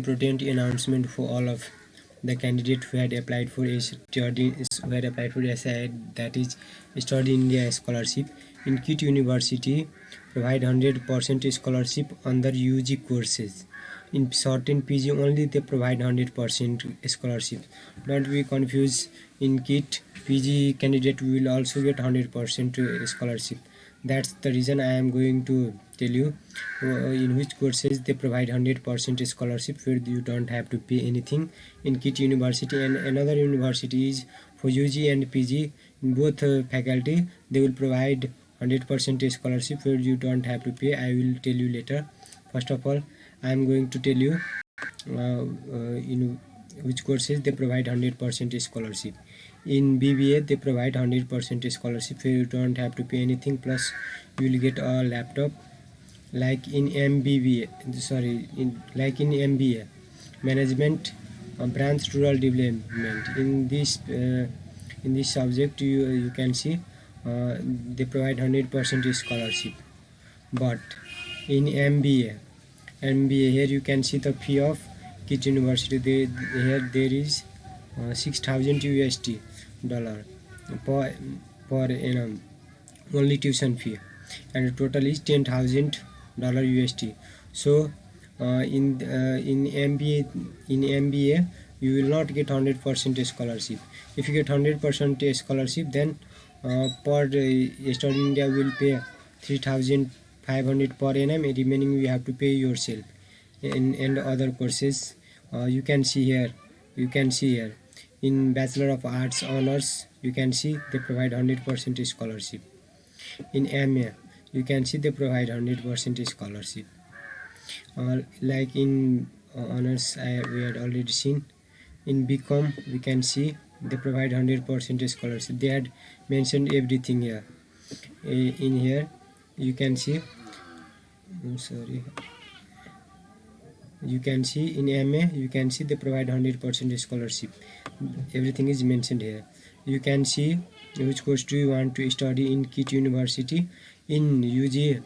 important announcement for all of the candidates who had applied for SII, that is Study India scholarship. In KIIT University provide 100% scholarship under UG courses. In certain PG only they provide 100% scholarship. Don't be confused. In KIIT PG candidate will also get 100% scholarship. That's the reason I am going to tell you in which courses they provide 100% scholarship where you don't have to pay anything in KIIT University. And another university is for UG and PG. In both faculty they will provide 100% scholarship where you don't have to pay. I will tell you later. First of all, I am going to tell you in which courses they provide 100% scholarship. In BBA they provide 100% scholarship where you don't have to pay anything, plus you will get a laptop. Like in MBA management branch rural development, in this subject you can see they provide 100% scholarship. But in MBA here you can see the fee of KIIT University. Here there is 6,000 USD dollar per annum only tuition fee, and total is $10,000 USD. So in MBA you will not get 100% scholarship. If you get 100% scholarship, then per Study India will pay 3,500 per annum, and remaining you have to pay yourself. And other courses you can see here. In Bachelor of Arts Honors you can see they provide 100% scholarship. In MA you can see they provide 100% scholarship. Like in honors we had already seen. In BCom we can see they provide 100% scholarship. They had mentioned everything here. In here you can see, you can see in MA you can see they provide 100% scholarship. Everything is mentioned here. You can see which course do you want to study in KIIT University. In UG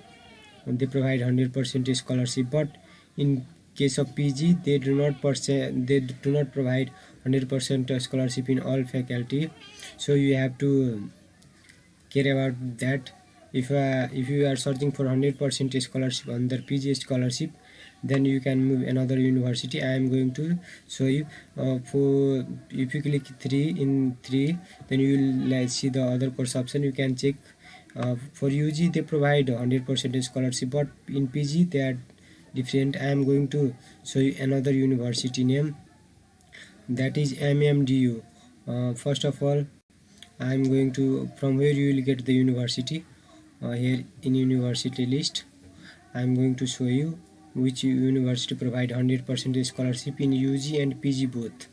they provide 100% scholarship, but in case of PG they do not provide 100% scholarship in all faculty. So you have to care about that. If you are searching for 100% scholarship under PG scholarship, then you can move another university. I am going to show you. For if you click 3, then you will see the other course option. You can check. For UG they provide 100% scholarship, but in PG they are different. I am going to show you another university name, that is MMDU. First of all, I am going to, from where you will get the university. Here in university list I am going to show you which university provide 100% scholarship in UG and PG both.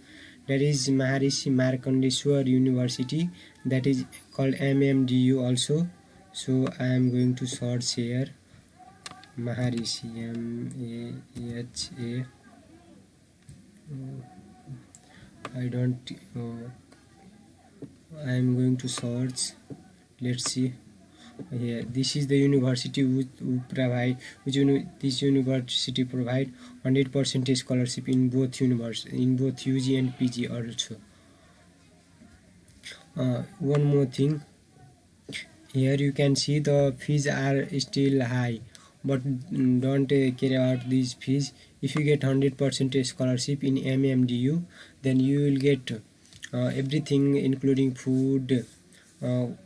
That is Maharishi Markandeshwar University, that is called MMDU also. So I am going to search here Maharishi, MAHA. I am going to search. Let's see. Here, this is the university this university provide 100% scholarship in both UG and PG also. One more thing, here you can see the fees are still high, but don't care about these fees. If you get 100% scholarship in MMDU, then you will get everything including food,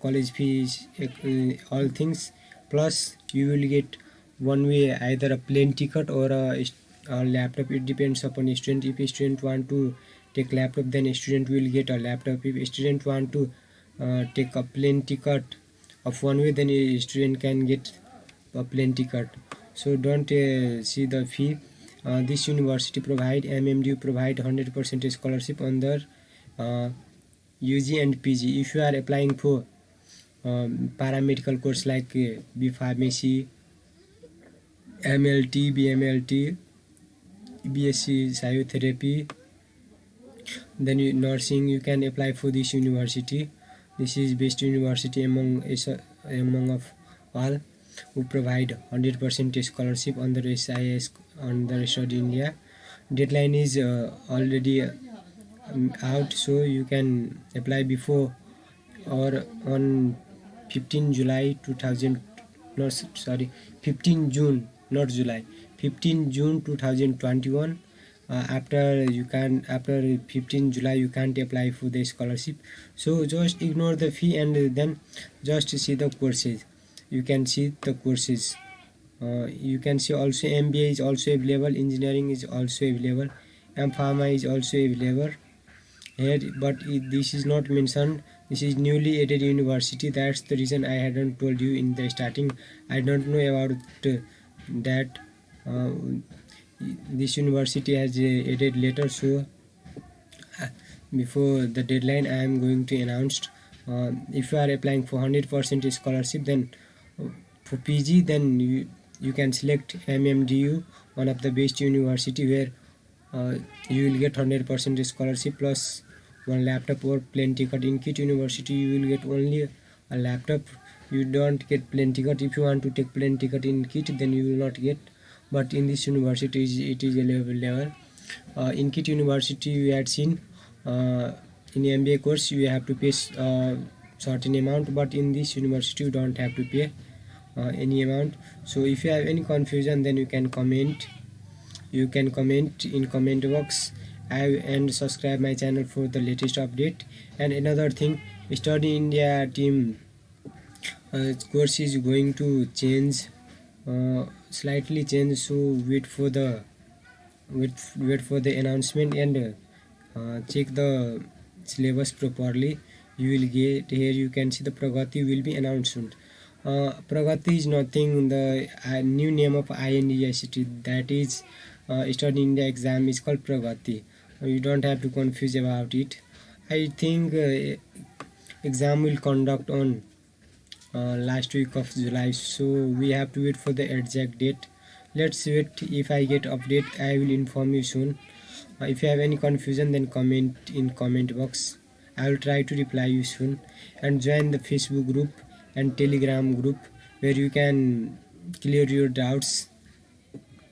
college fees, all things, plus you will get one way either a plane ticket or a laptop. It depends upon a student. If a student want to take laptop, then a student will get a laptop. If a student want to take a plane ticket of one way, then a student can get a plane ticket. So don't see the fee. This university provide, MMDU provide 100% scholarship under UG and PG. If you are applying for paramedical course like B Pharmacy, MLT, BMLT, BSc Physiotherapy, then nursing, you can apply for this university. This is best university among of all, who provide 100% scholarship under SII, under Study India. deadline is already out, so you can apply before or on 15 July 2000, no sorry, 15 June, not July, 15 June 2021. After 15 July you can't apply for the scholarship, so just ignore the fee and then just see the courses. You can see the courses. You can see also MBA is also available, engineering is also available, and pharma is also available here, but this is not mentioned. This is newly added university. That's the reason I hadn't told you in the starting. I don't know about that. This university has added later, so before the deadline I am going to announce. If you are applying for 100% scholarship, then for PG, then you can select MMDU, one of the best university where you will get 100% scholarship plus one laptop or plane ticket. In KIIT University you will get only a laptop, you don't get plane ticket. If you want to take plane ticket in KIIT, then you will not get, but in this university it is a level. In KIIT University we had seen in MBA course you have to pay certain amount, but in this university you don't have to pay any amount. So if you have any confusion, then you can comment in comment box, and subscribe my channel for the latest update. And another thing, Study India team course is going to change, slightly change, so wait for the announcement and check the syllabus properly. You will get here, you can see the Pragati will be announced soon. Pragati is nothing, the new name of INDICT, that is Study India exam is called Pragati. You don't have to confuse about it. I think exam will conduct on last week of July, so we have to wait for the exact date. Let's wait. If I get update, I will inform you soon. If you have any confusion, then comment in comment box. I will try to reply you soon. And join the Facebook group and Telegram group where you can clear your doubts.